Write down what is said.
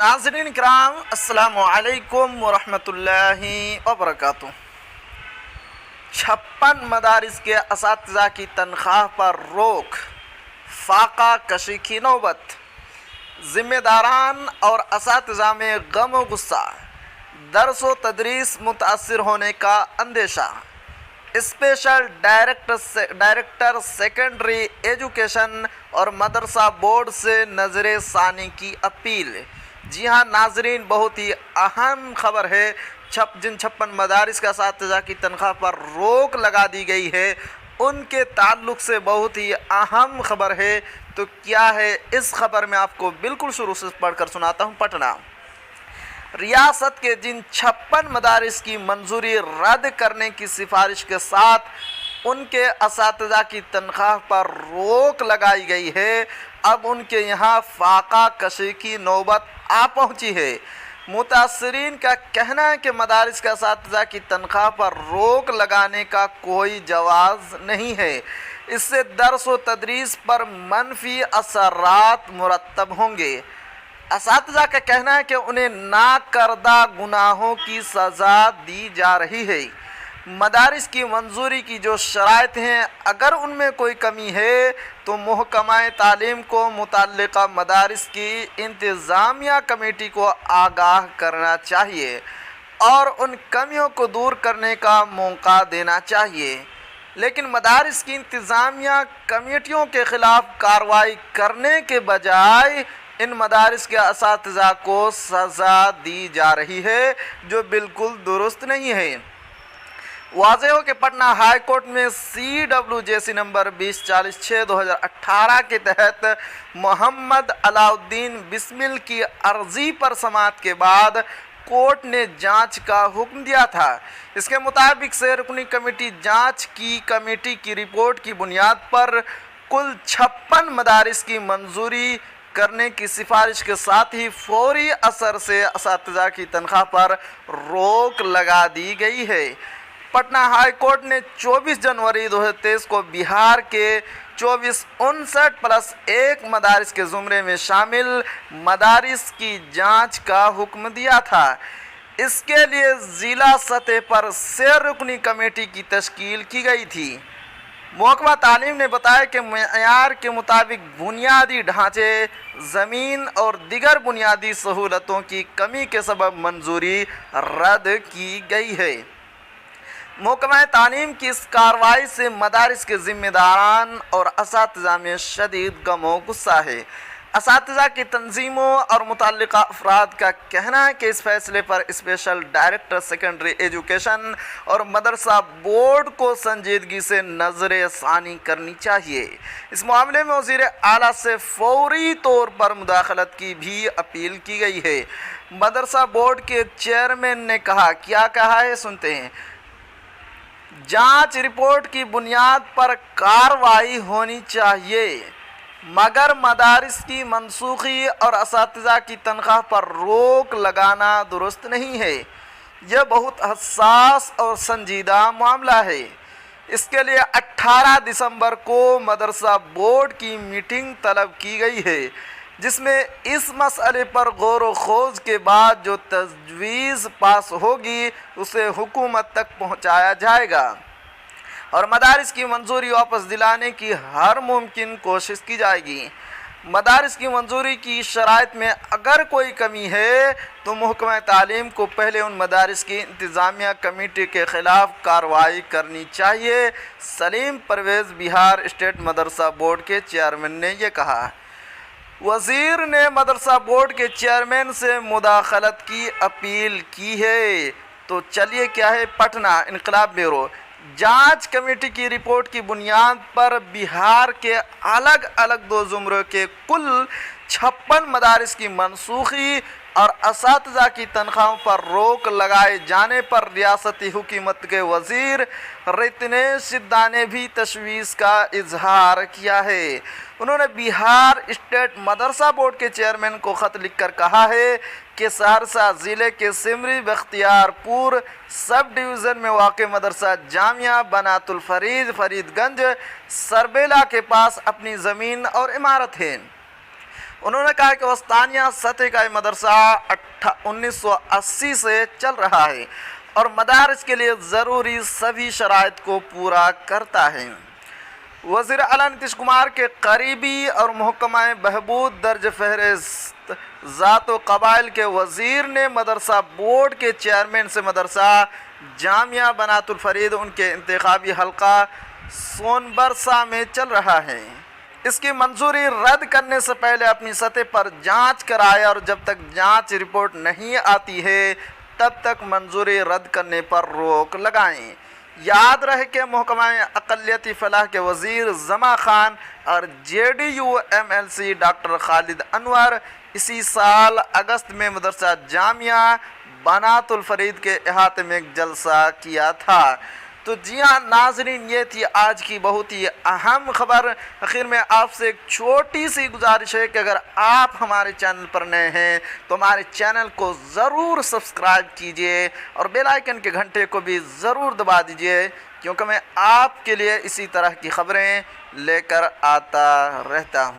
नाज़रीन किराम अस्सलामु अलैकुम वरहमतुल्लाहि वबरकातुहू। 56 मदारिस के असातिज़ा की तनख्वाह पर रोक, फाका कशी की नौबत, ज़िम्मेदारान और असातिज़ा में गम व गुस्सा, दर्स व तदरीस मुतासिर होने का अंदेशा। स्पेशल डायरेक्टर सेकेंडरी एजुकेशन और मदरसा बोर्ड से नज़र सानी की अपील। जी हाँ नाजरीन, बहुत ही अहम खबर है। जिन 56 मदारिस का असातिज़ा की तनख्वाह पर रोक लगा दी गई है, उनके ताल्लुक़ से बहुत ही अहम खबर है। तो क्या है इस खबर में, आपको बिल्कुल शुरू से पढ़कर सुनाता हूँ। पटना रियासत के जिन 56 मदारिस की मंजूरी रद्द करने की सिफारिश के साथ उनके असातिज़ा की तनख्वाह पर रोक लगाई गई है, अब उनके यहाँ फाका कशी की नौबत आ पहुँची है। मुतासरीन का कहना है कि मदारिस के असातिज़ा की तनख्वाह पर रोक लगाने का कोई जवाज़ नहीं है। इससे दर्स व तदरीस पर मनफी असरात मुरतब होंगे। असातिज़ा का कहना है कि उन्हें नाकरदा गुनाहों की सज़ा दी जा रही है। मदारिस की मंजूरी की जो शराइत हैं, अगर उनमें कोई कमी है तो महकमा तालीम को मुतल्लिका मदारिस की इंतज़ामिया कमेटी को आगाह करना चाहिए और उन कमियों को दूर करने का मौका देना चाहिए। लेकिन मदारिस की इंतज़ामिया कमेटियों के ख़िलाफ़ कार्रवाई करने के बजाय इन मदारिस के असातिज़ा को सज़ा दी जा रही है, जो बिल्कुल दुरुस्त नहीं है। वाज़ेह हो कि पटना हाई कोर्ट में CWJC नंबर 2046/2018 के तहत मोहम्मद अलाउद्दीन बिस्मिल की अर्ज़ी पर समाअत के बाद कोर्ट ने जांच का हुक्म दिया था। इसके मुताबिक से रुकनी कमेटी जांच की कमेटी की रिपोर्ट की बुनियाद पर कुल 56 मदारिस की मंजूरी करने की सिफारिश के साथ ही फौरी असर से असातिज़ा की तनख्वाह पर रोक लगा दी गई है। पटना हाई कोर्ट ने 24 जनवरी 2023 को बिहार के 2459+1 मदारिस के ज़ुमरे में शामिल मदारिस की जांच का हुक्म दिया था। इसके लिए ज़िला सतह पर से रुकनी कमेटी की तश्कील की गई थी। महकमा तालीम ने बताया कि मयार के मुताबिक बुनियादी ढांचे, ज़मीन और दिगर बुनियादी सहूलतों की कमी के सबब मंजूरी रद्द की गई है। महकमा तालीम की इस कार्रवाई से मदारिस के ज़िम्मेदारान और असातिज़ा में शदीद गम गुस्सा है। असातिज़ा की तंजीमों और मुतल्लिका अफराद का कहना है कि इस फैसले पर स्पेशल डायरेक्टर सेकेंडरी एजुकेशन और मदरसा बोर्ड को संजीदगी से नज़र सानी करनी चाहिए। इस मामले में वज़ीर आला से फौरी तौर पर मुदाखलत की भी अपील की गई है। मदरसा बोर्ड के चेयरमैन ने कहा, क्या कहा है सुनते हैं। जांच रिपोर्ट की बुनियाद पर कार्रवाई होनी चाहिए, मगर मदारिस की मनसूखी और असातिज़ा की तनख्वाह पर रोक लगाना दुरुस्त नहीं है। यह बहुत हसास और संजीदा मामला है। इसके लिए 18 दिसंबर को मदरसा बोर्ड की मीटिंग तलब की गई है, जिसमें इस मसले पर गौर व खोज के बाद जो तजवीज़ पास होगी उसे हुकूमत तक पहुंचाया जाएगा और मदारिस की मंजूरी वापस दिलाने की हर मुमकिन कोशिश की जाएगी। मदारिस की मंजूरी की शराइत में अगर कोई कमी है तो महकमा तालीम को पहले उन मदारिस की इंतज़ामिया कमेटी के ख़िलाफ़ कार्रवाई करनी चाहिए। सलीम परवेज़ बिहार स्टेट मदरसा बोर्ड के चेयरमैन ने यह कहा। वज़ीर ने मदरसा बोर्ड के चेयरमैन से मुदाखलत की अपील की है। तो चलिए क्या है, पटना इनकलाब ब्यूरो जांच कमेटी की रिपोर्ट की बुनियाद पर बिहार के अलग अलग 2 ज़ुमरों के कुल 56 मदारिस की मनसूखी और असातिज़ा की तनख्वाहों पर रोक लगाए जाने पर रियासती हुकूमत के वज़ीर रितनेश सिद्धा ने भी तशवीश का इजहार किया है। उन्होंने बिहार स्टेट मदरसा बोर्ड के चेयरमैन को ख़त लिखकर कहा है कि सहरसा ज़िले के सिमरी बख्तियारपुर सब डिवीज़न में वाक़ मदरसा जामिया बनातुल फरीद फरीदगंज सरबेला के पास अपनी ज़मीन और इमारत है। उन्होंने कहा कि वस्तानिया सतह का ये मदरसा 1980 से चल रहा है और मदारिस के लिए ज़रूरी सभी शराइत को पूरा करता है। वज़ीर आला नीतीश कुमार के करीबी और महकमा बहबूद दर्ज फहरिस्त ज़ात व क़बाइल के वज़ीर ने मदरसा बोर्ड के चेयरमैन से मदरसा जामिया बनातुल फरीद उनके इंतखाबी हल्का सोनबरसा में चल रहा है, इसकी मंजूरी रद्द करने से पहले अपनी सतह पर जांच कराए और जब तक जांच रिपोर्ट नहीं आती है तब तक मंजूरी रद्द करने पर रोक लगाएं। याद रहे कि महकमा अक़लियती फलाह के वज़ीर ज़मा खान और JDU MLC doctor Khalid Anwar इसी साल अगस्त में मदरसा जामिया बनातुल फरीद के अहाते में एक जलसा किया था। तो जी हाँ नाज़रीन, ये थी आज की बहुत ही अहम खबर। आखिर में आपसे एक छोटी सी गुजारिश है कि अगर आप हमारे चैनल पर नए हैं तो हमारे चैनल को ज़रूर सब्सक्राइब कीजिए और बेल आइकन के घंटे को भी ज़रूर दबा दीजिए, क्योंकि मैं आपके लिए इसी तरह की खबरें लेकर आता रहता हूँ।